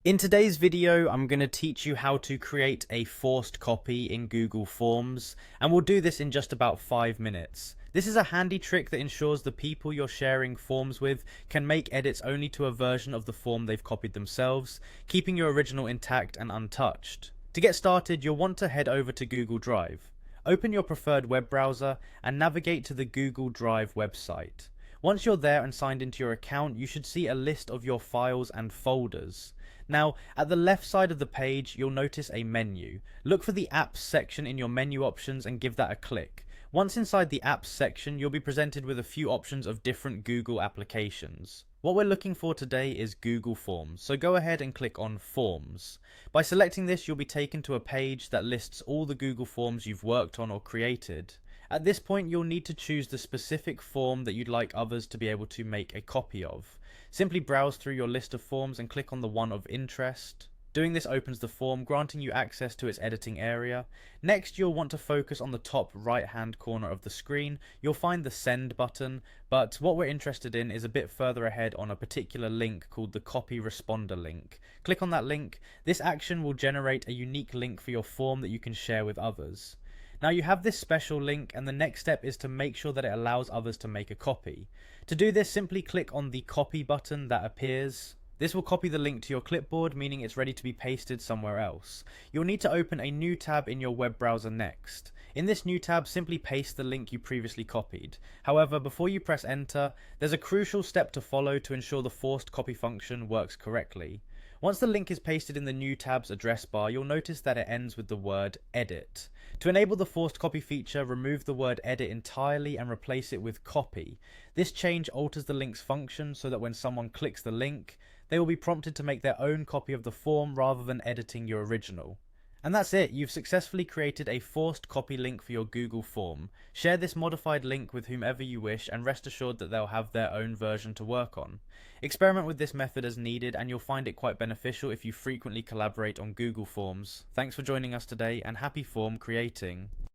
In today's video, I'm going to teach you how to create a forced copy in Google Forms, and we'll do this in just about 5 minutes. This is a handy trick that ensures the people you're sharing forms with can make edits only to a version of the form they've copied themselves, keeping your original intact and untouched. To get started, you'll want to head over to Google Drive. Open your preferred web browser and navigate to the Google Drive website. Once you're there and signed into your account, you should see a list of your files and folders. Now, at the left side of the page, you'll notice a menu. Look for the Apps section in your menu options and give that a click. Once inside the Apps section, you'll be presented with a few options of different Google applications. What we're looking for today is Google Forms, so go ahead and click on Forms. By selecting this, you'll be taken to a page that lists all the Google Forms you've worked on or created. At this point, you'll need to choose the specific form that you'd like others to be able to make a copy of. Simply browse through your list of forms and click on the one of interest. Doing this opens the form, granting you access to its editing area. Next, you'll want to focus on the top right hand corner of the screen. You'll find the send button, but what we're interested in is a bit further ahead on a particular link called the copy responder link. Click on that link. This action will generate a unique link for your form that you can share with others. Now you have this special link, and the next step is to make sure that it allows others to make a copy. To do this, simply click on the copy button that appears. This will copy the link to your clipboard, meaning it's ready to be pasted somewhere else. You'll need to open a new tab in your web browser next. In this new tab, simply paste the link you previously copied. However, before you press enter, there's a crucial step to follow to ensure the forced copy function works correctly. Once the link is pasted in the new tab's address bar, you'll notice that it ends with the word edit. To enable the forced copy feature, remove the word edit entirely and replace it with copy. This change alters the link's function so that when someone clicks the link, they will be prompted to make their own copy of the form rather than editing your original. And that's it, you've successfully created a forced copy link for your Google form. Share this modified link with whomever you wish and rest assured that they'll have their own version to work on. Experiment with this method as needed and you'll find it quite beneficial if you frequently collaborate on Google Forms. Thanks for joining us today and happy form creating.